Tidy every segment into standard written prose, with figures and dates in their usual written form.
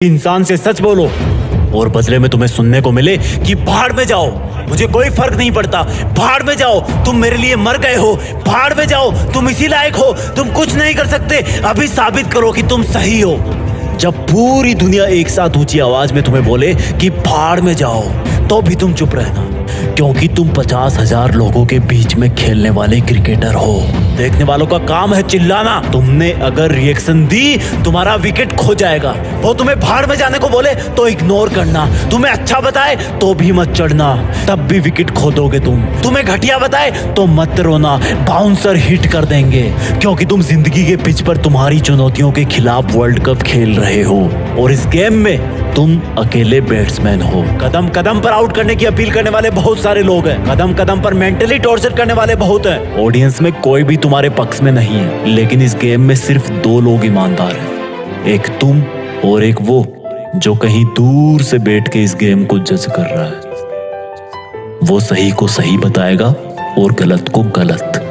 इंसान से सच बोलो और बदले में तुम्हें सुनने को मिले कि भाड़ में जाओ, मुझे कोई फर्क नहीं पड़ता, भाड़ में जाओ, तुम मेरे लिए मर गए हो, भाड़ में जाओ, तुम इसी लायक हो, तुम कुछ नहीं कर सकते, अभी साबित करो कि तुम सही हो। जब पूरी दुनिया एक साथ ऊंची आवाज में तुम्हें बोले कि भाड़ में जाओ, तो भी तुम चुप रहना, क्योंकि तुम 50,000 लोगों के बीच में खेलने वाले क्रिकेटर हो। देखने वालों का काम है चिल्लाना, तुमने अगर रिएक्शन दी तुम्हारा विकेट खो जाएगा। वो तुम्हें भाड़ में जाने को बोले तो इग्नोर करना, तुम्हें अच्छा बताए तो भी मत चढ़ना, तब भी विकेट खो दोगे तुम। तुम्हें घटिया बताए तो मत रोना, बाउंसर हिट कर देंगे, क्योंकि तुम जिंदगी के पिच पर तुम्हारी चुनौतियों के खिलाफ वर्ल्ड कप खेल रहे हो और इस गेम में तुम अकेले बैट्समैन हो। कदम कदम पर आउट करने की अपील करने वाले बहुत सारे लोग हैं, कदम कदम पर मेंटली टॉर्चर करने वाले बहुत हैं। ऑडियंस में कोई भी तुम्हारे पक्ष में नहीं है, लेकिन इस गेम में सिर्फ 2 लोग ईमानदार हैं, एक तुम और एक वो जो कहीं दूर से बैठ के इस गेम को जज कर रहा है। वो सही को सही बताएगा और गलत को गलत।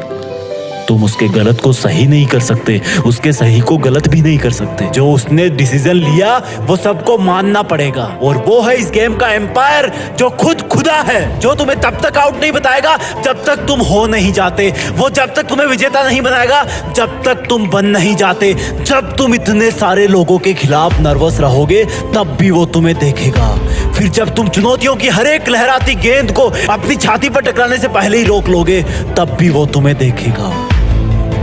तुम उसके गलत को सही नहीं कर सकते, उसके सही को गलत भी नहीं कर सकते। जो उसने डिसीजन लिया वो सबको मानना पड़ेगा, और वो है इस गेम का एम्पायर जो खुद खुदा है, जो तुम्हें तब तक आउट नहीं बताएगा जब तक तुम हो नहीं जाते, वो जब तक तुम्हें विजेता नहीं बनाएगा जब तक तुम बन नहीं जाते। जब तुम इतने सारे लोगों के खिलाफ नर्वस रहोगे तब भी वो तुम्हें देखेगा। फिर जब तुम चुनौतियों की हर एक लहराती गेंद को अपनी छाती पर टकराने से पहले ही रोक लोगे तब भी वो तुम्हें देखेगा।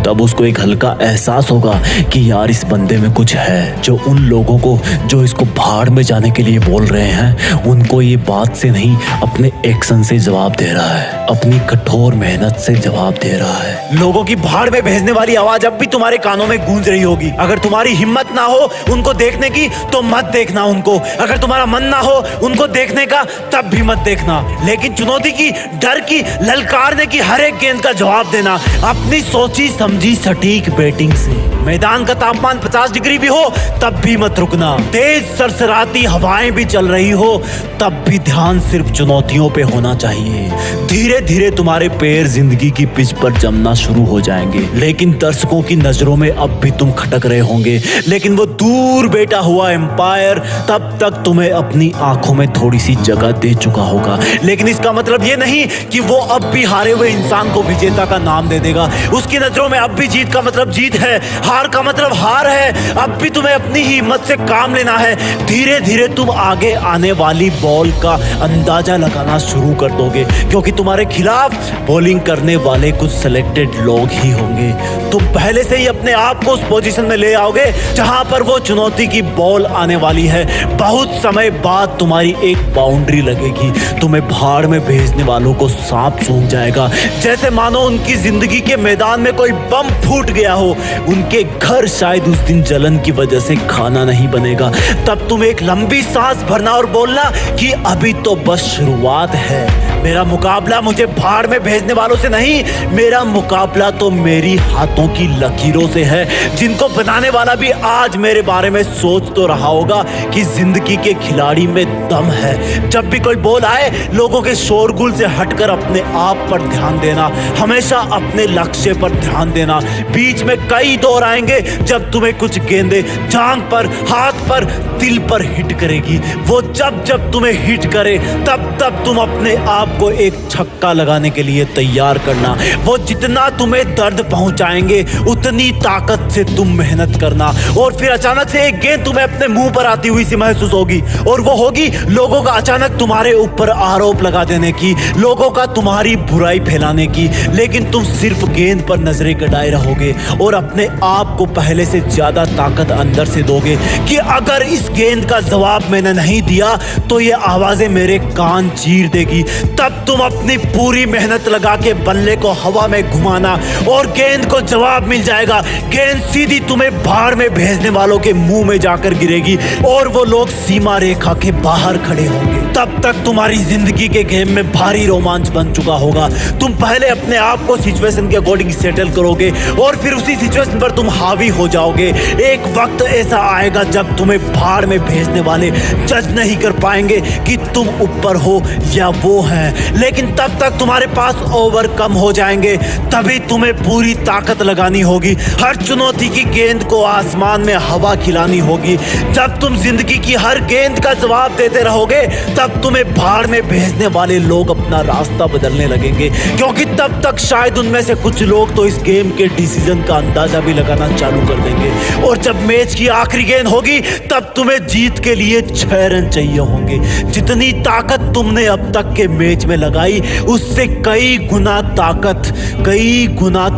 तब उसको एक हल्का एहसास होगा कि यार इस बंदे में कुछ है। जो उन लोगों को जो इसको भाड़ में जाने के लिए बोल रहे हैं, उनको ये बात से नहीं अपने एक्शन से जवाब दे रहा है, अपनी कठोर मेहनत से जवाब दे रहा है। लोगों की भाड़ में भेजने वाली आवाज अब भी तुम्हारे कानों में गूंज रही होगी। अगर तुम्हारी हिम्मत ना हो उनको देखने की तो मत देखना उनको, अगर तुम्हारा मन ना हो उनको देखने का तब भी मत देखना, लेकिन चुनौती की, डर की, ललकारने की हर एक गेंद का जवाब देना अपनी सोची समझी सटीक बैटिंग से। मैदान का तापमान 50 डिग्री भी हो तब भी मत रुकना, तेज सरसराती हवाएं भी चल रही हो तब भी ध्यान सिर्फ चुनौतियों पे होना चाहिए। धीरे धीरे तुम्हारे पैर जिंदगी की पिच पर जमना शुरू हो जाएंगे, लेकिन दर्शकों की नजरों में अब भी तुम खटक रहे होंगे। लेकिन वो दूर बैठा हुआ एम्पायर तब तक तुम्हें अपनी आंखों में थोड़ी सी जगह दे चुका होगा, लेकिन इसका मतलब ये नहीं कि वो अब भी हारे हुए इंसान को विजेता का नाम दे देगा। उसकी नजरों में अब भी जीत का मतलब जीत है, हार का मतलब हार है। अब भी तुम्हें अपनी ही हिम्मत से काम लेना है। धीरे धीरे तुम आगे आने वाली बॉल का अंदाजा लगाना शुरू कर दोगे, क्योंकि तुम्हारे खिलाफ बॉलिंग करने वाले कुछ सिलेक्टेड लोग ही होंगे। तुम पहले से ही अपने आप को उस पोजीशन में ले आओगे जहां पर वो चुनौती की बॉल आने वाली है। बहुत समय बाद तुम्हारी एक बाउंड्री लगेगी, तुम्हें भाड़ में भेजने वालों को सांप सूंघ जाएगा, जैसे मानो उनकी जिंदगी के मैदान में कोई बम फूट गया हो। उनके घर शायद उस दिन जलन की वजह से खाना नहीं बनेगा। तब तुम एक लंबी सांस भरना और बोलना कि अभी तो बस शुरुआत है। मेरा मुकाबला मुझे भाड़ में भेजने वालों से नहीं, मेरा मुकाबला तो मेरी हाथों की लकीरों से है, जिनको बनाने वाला भी आज मेरे बारे में सोच तो रहा होगा कि जिंदगी के खिलाड़ी में दम है। जब भी कोई बॉल आए, लोगों के शोरगुल से हटकर अपने आप पर ध्यान देना, हमेशा अपने लक्ष्य पर ध्यान देना। बीच में कई दौर आएंगे जब तुम्हें कुछ गेंदें जांघ पर, हाथ पर, दिल पर हिट करेगी। वो जब जब तुम्हें हिट करे तब तब तुम अपने आप को एक छक्का लगाने के लिए तैयार करना। वो जितना तुम्हें दर्द पहुंचाएंगे उतनी ताकत से तुम मेहनत करना, और फिर अचानक से एक गेंद तुम्हें अपने मुंह पर आती हुई सी महसूस होगी, और वो होगी लोगों का अचानक तुम्हारे ऊपर आरोप लगा देने की, लोगों का तुम्हारी बुराई फैलाने की। लेकिन तुम सिर्फ गेंद पर नजरें गड़ाए रहोगे और अपने आप को पहले से ज्यादा ताकत अंदर से दोगे कि अगर इस गेंद का जवाब मैंने नहीं दिया तो ये आवाजें मेरे कान चीर देगी। तब तुम अपनी पूरी मेहनत लगा के बल्ले को हवा में घुमाना और गेंद को जवाब मिल जाएगा। गेंद सीधी तुम्हें भाड़ में भेजने वालों के मुंह में जाकर गिरेगी और वो लोग सीमा रेखा के बाहर खड़े होंगे। तब तक तुम्हारी जिंदगी के गेम में भारी रोमांच बन चुका होगा। तुम पहले अपने आप को सिचुएशन के अकॉर्डिंग सेटल करोगे और फिर उसी सिचुएशन पर तुम हावी हो जाओगे। एक वक्त ऐसा आएगा जब तुम्हें भाड़ में भेजने वाले जज नहीं कर पाएंगे कि तुम ऊपर हो या वो है। हैं, लेकिन तब तक तुम्हारे पास ओवर कम हो जाएंगे। तभी तुम्हें पूरी ताकत लगानी होगी। हर चुनौती की गेंद को आसमान में हवा खिलानी होगी। जब तुम जिंदगी की हर गेंद का जवाब देते रहोगे, तब तुम्हें भाड़ में भेजने वाले लोग अपना रास्ता बदलने लगेंगे, क्योंकि तब तक शायद उनमें से कुछ लोग तो इस गेम के डिसीजन का अंदाजा भी लगाना चालू कर देंगे। और जब मैच की आखिरी गेंद होगी, तब तुम्हें जीत के लिए 6 रन चाहिए होंगे। जितनी ताकत तुमने अब तक के मैच में लगाई, उससे कई गुना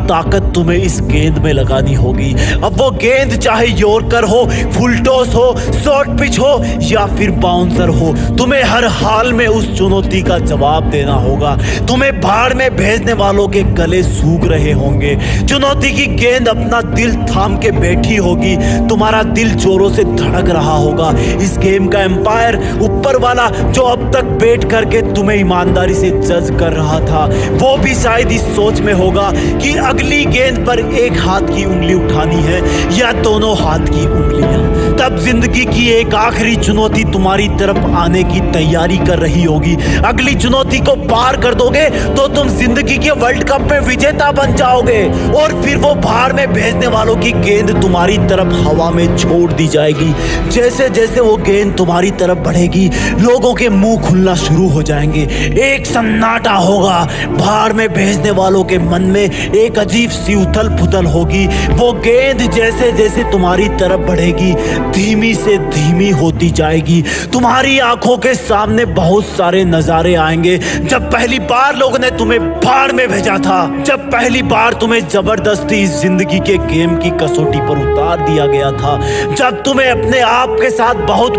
ताकत तुम्हें इस गेंद में लगानी होगी। अब वो गेंद चाहे यॉर्कर हो, फुल टॉस हो, शॉर्ट पिच हो या फिर बाउंसर हो, तुम्हें हर हाल में उस चुनौती का जवाब देना होगा। तुम्हें भाड़ में भेजने वालों के गले सूख रहे होंगे। चुनौती की गेंद अपना दिल थाम के बैठी होगी। तुम्हारा दिल जोरों से धड़क रहा होगा। इस गेम का एम्पायर, ऊपर वाला, जो अब तक बैठ करके तुम्हें ईमानदारी से जज कर रहा था, वो भी शायद इस सोच में होगा कि अगली गेंद पर एक हाथ की उंगली उठानी है या दोनों हाथ की उंगलियां। तब जिंदगी की एक आखिरी चुनौती तुम्हारी तरफ आने की तैयारी कर रही होगी। अगली चुनौती को पार कर दोगे तो तुम जिंदगी के वर्ल्ड कप में विजेता बन जाओगे, और फिर वो भाड़ में भेजने वालों की गेंद तुम्हारी तरफ हवा में छोड़ दी जाएगी। जैसे जैसे वो गेंद तुम्हारी तरफ बढ़ेगी, लोगों के मुंह खुलना शुरू हो जाएंगे। एक सन्नाटा होगा। भाड़ में भेजने वालों के मन में एक अजीब सी उथल पुथल होगी। वो गेंद जैसे जैसे तुम्हारी तरफ बढ़ेगी, धीमी से धीमी होती जाएगी। तुम्हारी आंखों के सामने बहुत सारे नजारे आएंगे। जब पहली बार लोगों ने तुम्हें भाड़ में भेजा था, जब पहली बार तुम्हें जबरदस्ती इस जिंदगी के गेम की कसौटी पर उतार दिया गया था, जब तुम्हें अपने आप के साथ बहुत